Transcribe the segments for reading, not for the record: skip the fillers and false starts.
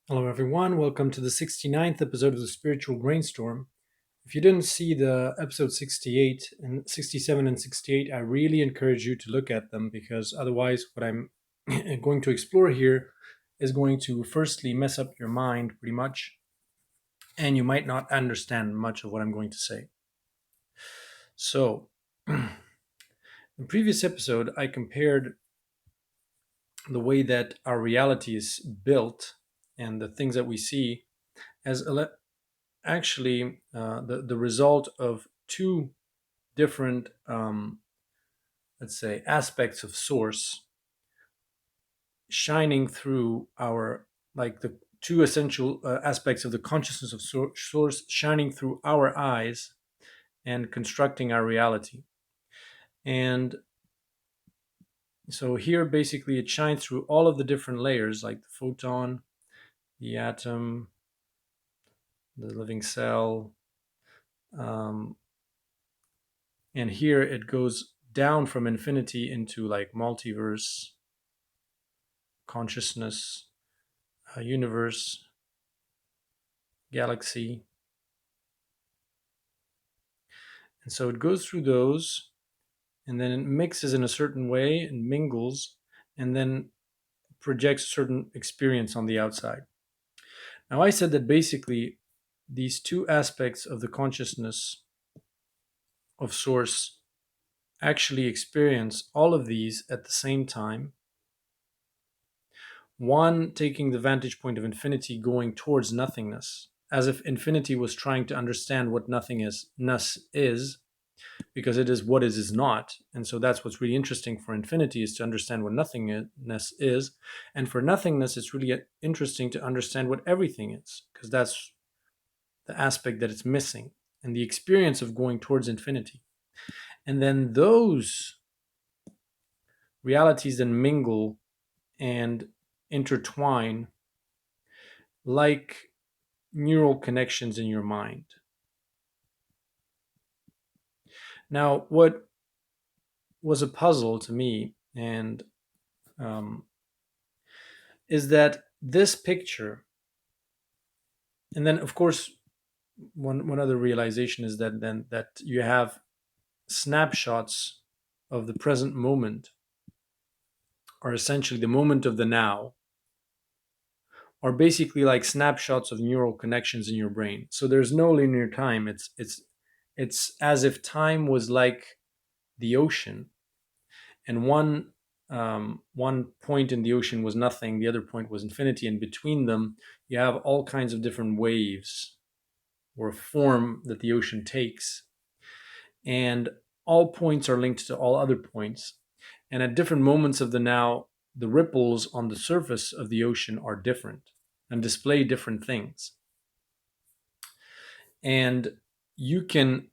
Hello, everyone. Welcome to the 69th episode of the Spiritual Brainstorm. If you didn't see the episode 68 and 67 and 68, I really encourage you to look at them because otherwise, what I'm going to explore here is going to firstly mess up your mind pretty much, and you might not understand much of what I'm going to say. So, in the previous episode, I compared the way that our reality is built and the things that we see as actually the result of two different, let's say, aspects of source shining through our, like the two essential aspects of the consciousness of source shining through our eyes and constructing our reality. And so here, basically, it shines through all of the different layers, like the photon, the atom, the living cell. Um, and here it goes down from infinity into like multiverse, consciousness, universe, galaxy. And so it goes through those and then it mixes in a certain way and mingles and then projects a certain experience on the outside. Now, I said that basically these two aspects of the consciousness of Source actually experience all of these at the same time. One taking the vantage point of infinity going towards nothingness, as if infinity was trying to understand what nothingness is, because it is what is not. And so that's what's really interesting for infinity, is to understand what nothingness is. And for nothingness, it's really interesting to understand what everything is, because that's the aspect that it's missing and the experience of going towards infinity. And then those realities then mingle and intertwine like neural connections in your mind. Now, what was a puzzle to me and um, is that this picture, and then of course one other realization is that then that you have snapshots of the present moment, or essentially the moment of the now, are basically like snapshots of neural connections in your brain. So there's no linear time. It's as if time was like the ocean, and one point in the ocean was nothing, the other point was infinity, and between them you have all kinds of different waves or form that the ocean takes, and all points are linked to all other points, and at different moments of the now, the ripples on the surface of the ocean are different and display different things. And you can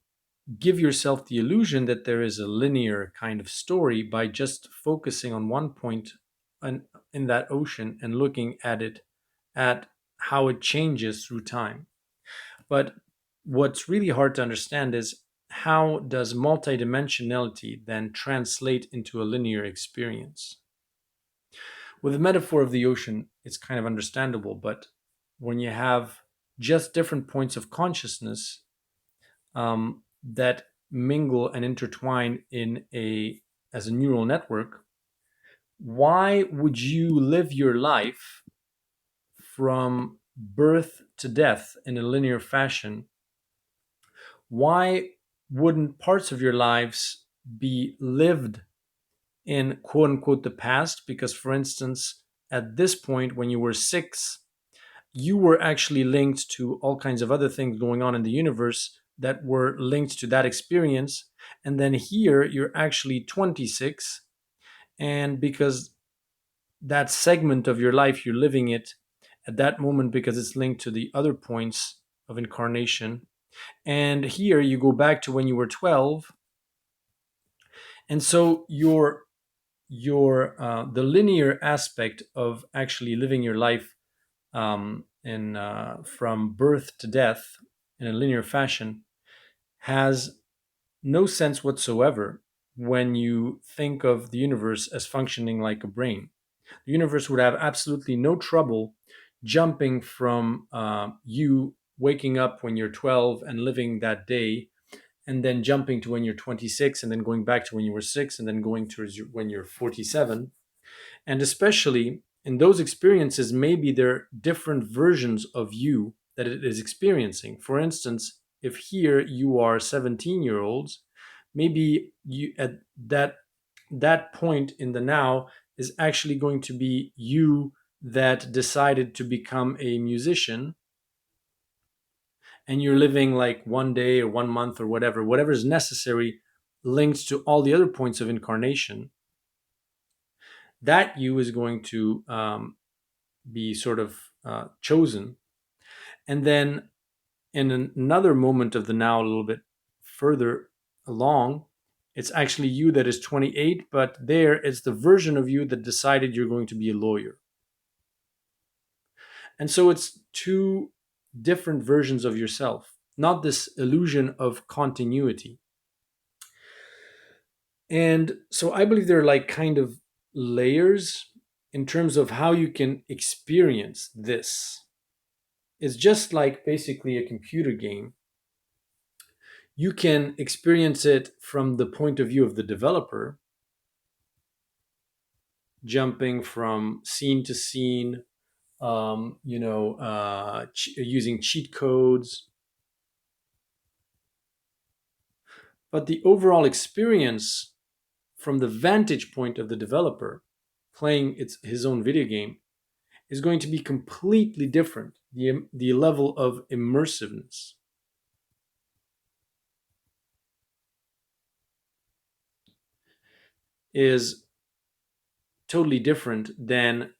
give yourself the illusion that there is a linear kind of story by just focusing on one point in that ocean and looking at it, at how it changes through time. But what's really hard to understand is, how does multidimensionality then translate into a linear experience? With the metaphor of the ocean, it's kind of understandable, but when you have just different points of consciousness that mingle and intertwine in a as a neural network, why would you live your life from birth to death in a linear fashion? Why wouldn't parts of your lives be lived in quote unquote the past? Because, for instance, at this point, when you were 6, you were actually linked to all kinds of other things going on in the universe that were linked to that experience. And then here you're actually 26. And because that segment of your life, you're living it at that moment because it's linked to the other points of incarnation. And here you go back to when you were 12. And so your the linear aspect of actually living your life in from birth to death in a linear fashion has no sense whatsoever when you think of the universe as functioning like a brain. The universe would have absolutely no trouble jumping from you waking up when you're 12 and living that day, and then jumping to when you're 26, and then going back to when you were 6, and then going to when you're 47. And especially in those experiences, maybe there are different versions of you that it is experiencing. For instance, if here you are 17-year-olds, maybe you at that point in the now is actually going to be you that decided to become a musician, and you're living like one day or one month or whatever is necessary, linked to all the other points of incarnation. That you is going to be sort of chosen. And then in another moment of the now, a little bit further along, it's actually you that is 28, but there it's the version of you that decided you're going to be a lawyer. And so it's two different versions of yourself, not this illusion of continuity. And so I believe there are like kind of layers in terms of how you can experience this. It's just like basically a computer game. You can experience it from the point of view of the developer, jumping from scene to scene, using cheat codes. But the overall experience from the vantage point of the developer playing his own video game is going to be completely different. The level of immersiveness is totally different than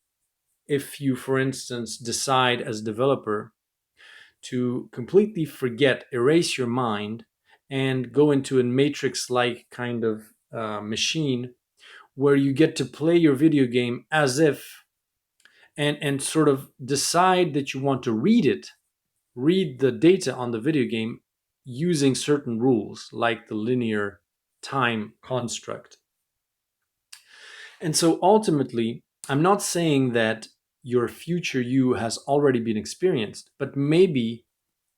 if you, for instance, decide as a developer to completely forget, erase your mind, and go into a matrix like kind of machine where you get to play your video game as if, and sort of decide that you want to read the data on the video game using certain rules like the linear time construct. And so ultimately, I'm not saying that your future you has already been experienced, but maybe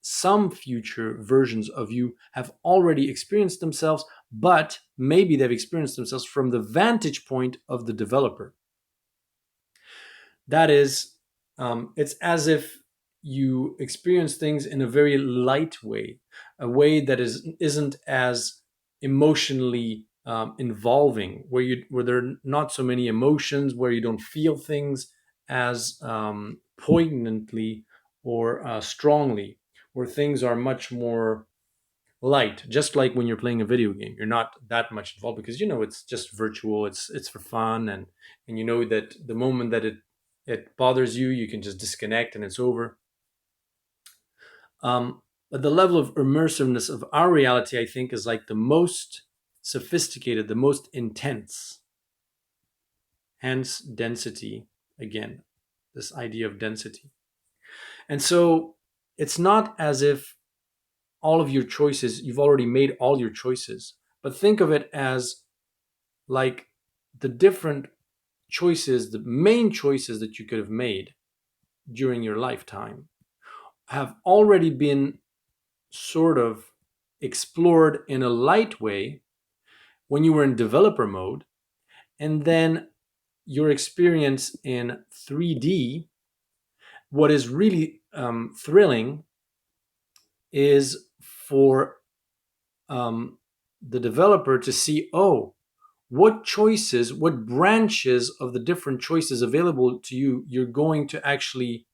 some future versions of you have already experienced themselves, but maybe they've experienced themselves from the vantage point of the developer. That is, it's as if you experience things in a very light way, a way that isn't as emotionally involving, where there are not so many emotions, where you don't feel things as poignantly or strongly, where things are much more light. Just like when you're playing a video game, you're not that much involved because it's just virtual. It's for fun, and you know that the moment that it bothers you, you can just disconnect and it's over. But the level of immersiveness of our reality, I think, is like the most sophisticated, the most intense. Hence, density again, this idea of density. And so it's not as if all of your choices, you've already made all your choices, but think of it as like the different choices, the main choices that you could have made during your lifetime have already been sort of explored in a light way when you were in developer mode. And then your experience in 3D, what is really thrilling is for the developer to see, oh, what choices, what branches of the different choices available to you, you're going to actually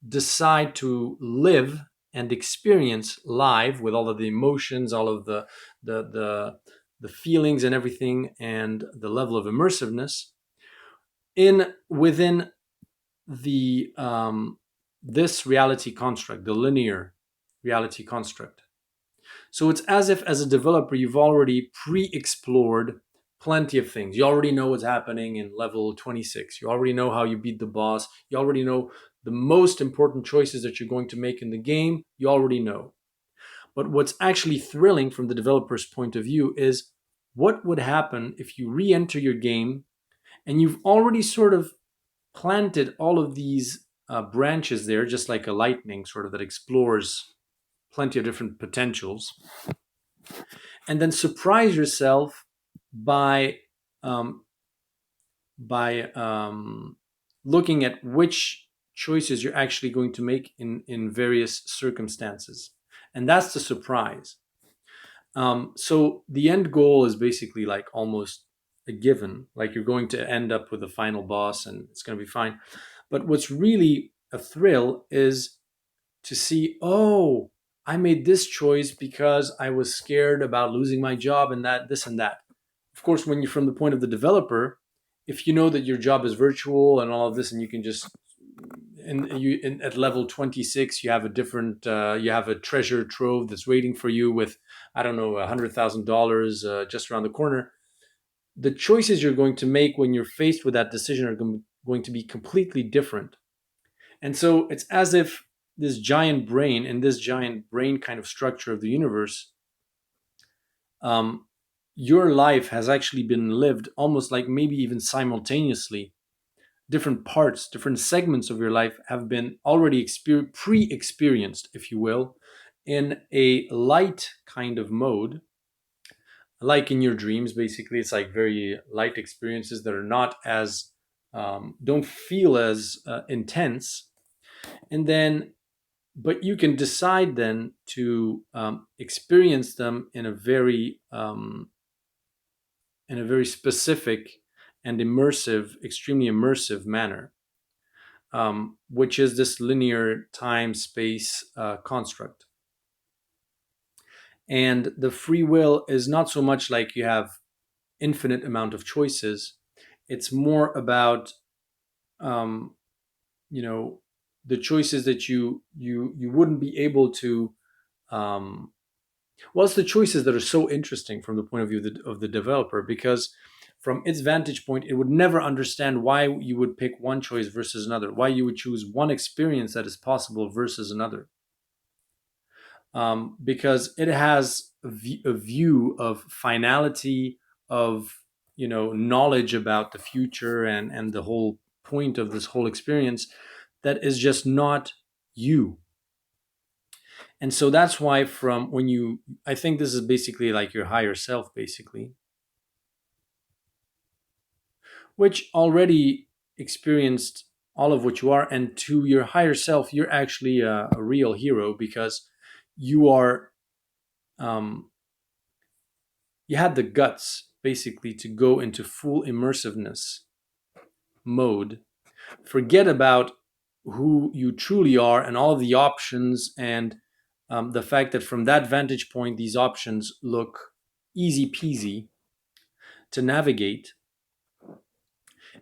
decide to live and experience live with all of the emotions, all of the feelings and everything, and the level of immersiveness in within the this reality construct, the linear reality construct. So it's as if, as a developer, you've already pre-explored plenty of things. You already know what's happening in level 26. You already know how you beat the boss. You already know the most important choices that you're going to make in the game. You already know. But what's actually thrilling from the developer's point of view is what would happen if you re-enter your game and you've already sort of planted all of these branches there, just like a lightning, sort of, that explores plenty of different potentials, and then surprise yourself by um, by looking at which choices you're actually going to make in various circumstances, and that's the surprise. So the end goal is basically like almost a given, like you're going to end up with the final boss and it's going to be fine. But what's really a thrill is to see, oh, I made this choice because I was scared about losing my job and that, this and that. Of course, when you're from the point of the developer, if you know that your job is virtual and all of this, and you can just at level 26 you have a different you have a treasure trove that's waiting for you with, I don't know, $100,000 just around the corner. The choices you're going to make when you're faced with that decision are going to be completely different. And so it's as if this giant brain and this giant brain kind of structure of the universe, um, your life has actually been lived almost like maybe even simultaneously. Different parts, different segments of your life have been already pre-experienced, if you will, in a light kind of mode, like in your dreams. Basically, it's like very light experiences that are not as don't feel as intense, and then but you can decide then to experience them in a very specific and immersive, extremely immersive manner, which is this linear time space construct. And the free will is not so much like you have infinite amount of choices. It's more about um, you know the choices that you wouldn't be able to. Um, well, it's the choices that are so interesting from the point of view of the developer, because from its vantage point, it would never understand why you would pick one choice versus another, why you would choose one experience that is possible versus another, because it has a view of finality, of knowledge about the future and the whole point of this whole experience that is just not you. And so that's why, from when you I think this is basically like your higher self, basically, which already experienced all of what you are. And to your higher self, you're actually a real hero, because you are um, you had the guts basically to go into full immersiveness mode, forget about who you truly are and all of the options, and the fact that from that vantage point these options look easy peasy to navigate.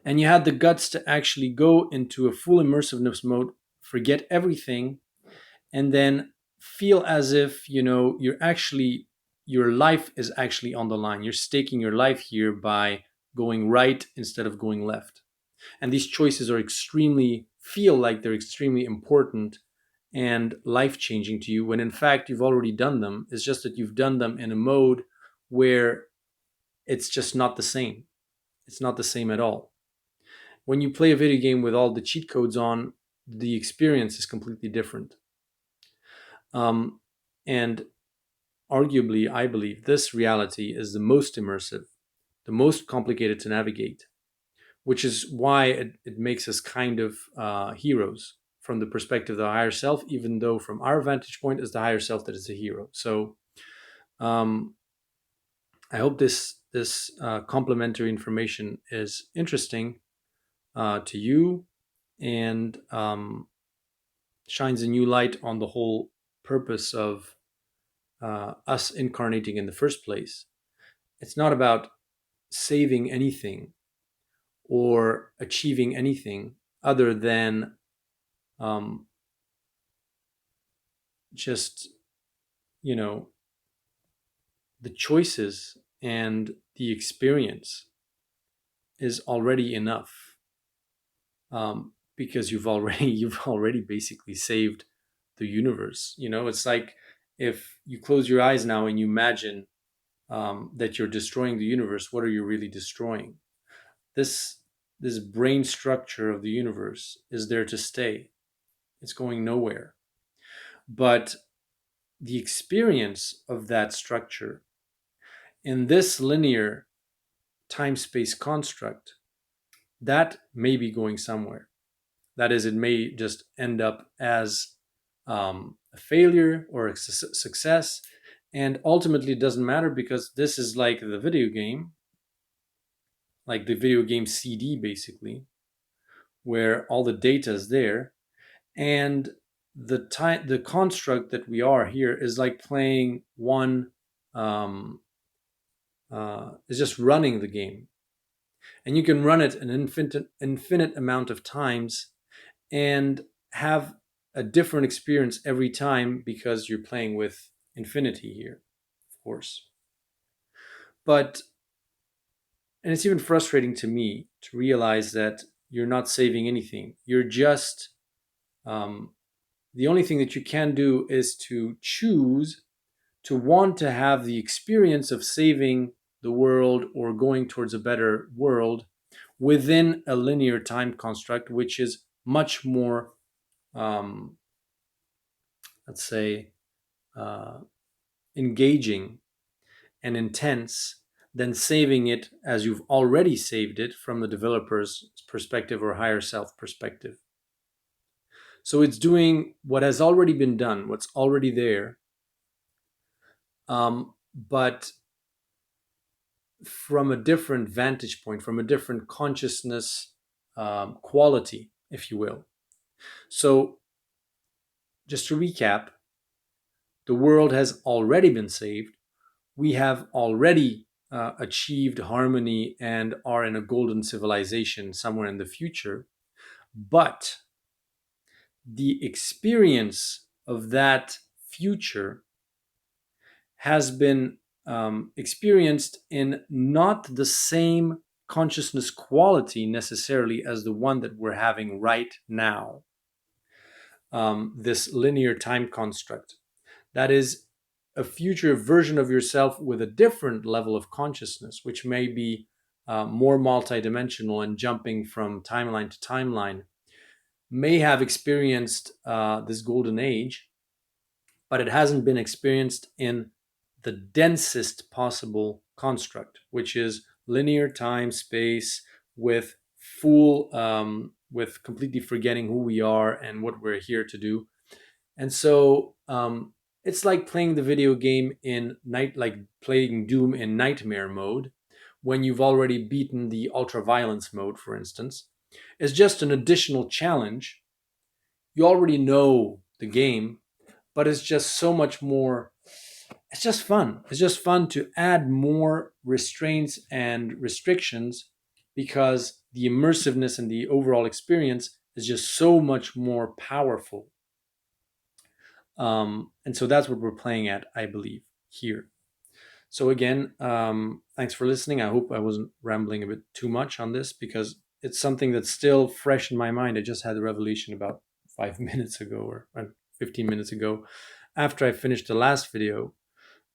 And you had the guts to actually go into a full immersiveness mode, forget everything, and then feel as if your life is actually on the line. You're staking your life here by going right instead of going left. And these choices are extremely feel like they're extremely important and life changing to you, when in fact you've already done them. It's just that you've done them in a mode where it's just not the same. It's not the same at all. When you play a video game with all the cheat codes on, the experience is completely different. And arguably, I believe this reality is the most immersive, the most complicated to navigate, which is why it makes us kind of heroes from the perspective of the higher self, even though from our vantage point, it's the higher self that is a hero. So um, I hope this complementary information is interesting to you, and shines a new light on the whole purpose of us incarnating in the first place. It's not about saving anything or achieving anything other than um, just, you know, the choices and the experience is already enough, because you've already basically saved the universe. It's like if you close your eyes now and you imagine that you're destroying the universe, what are you really destroying? This this brain structure of the universe is there to stay. It's going nowhere. But the experience of that structure in this linear time space construct, that may be going somewhere. That is, it may just end up as a failure or a success. And ultimately, it doesn't matter because this is like the video game, like the video game CD, basically, where all the data is there. And the construct that we are here is like playing one, um, is just running the game. And you can run it an infinite amount of times and have a different experience every time because you're playing with infinity here, of course. But, and it's even frustrating to me to realize that you're not saving anything. You're just, um, the only thing that you can do is to choose to want to have the experience of saving the world or going towards a better world within a linear time construct, which is much more, um, let's say, uh, engaging and intense than saving it as you've already saved it from the developer's perspective or higher self perspective. So it's doing what has already been done, what's already there, but from a different vantage point, from a different consciousness quality, if you will. So, just to recap, the world has already been saved. We have already achieved harmony and are in a golden civilization somewhere in the future. But the experience of that future has been experienced in not the same consciousness quality necessarily as the one that we're having right now. This linear time construct. That is a future version of yourself with a different level of consciousness, which may be more multidimensional and jumping from timeline to timeline, may have experienced this golden age, but it hasn't been experienced in the densest possible construct, which is linear time space with with completely forgetting who we are and what we're here to do. And so it's like playing the video game in night, like playing Doom in nightmare mode when you've already beaten the ultra violence mode, for instance. It's just an additional challenge. You already know the game, but it's just so much more. It's just fun. It's just fun to add more restraints and restrictions because the immersiveness and the overall experience is just so much more powerful. And so that's what we're playing at, I believe, here. So again, thanks for listening. I hope I wasn't rambling a bit too much on this because it's something that's still fresh in my mind. I just had the revelation about 5 minutes ago or 15 minutes ago after I finished the last video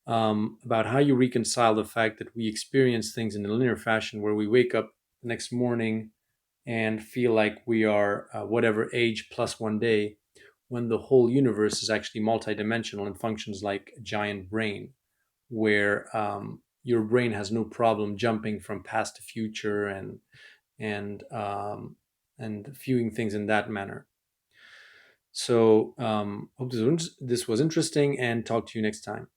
about how you reconcile the fact that we experience things in a linear fashion where we wake up the next morning and feel like we are whatever age plus 1 day when the whole universe is actually multidimensional and functions like a giant brain where your brain has no problem jumping from past to future and and viewing things in that manner. So hope this was interesting and talk to you next time.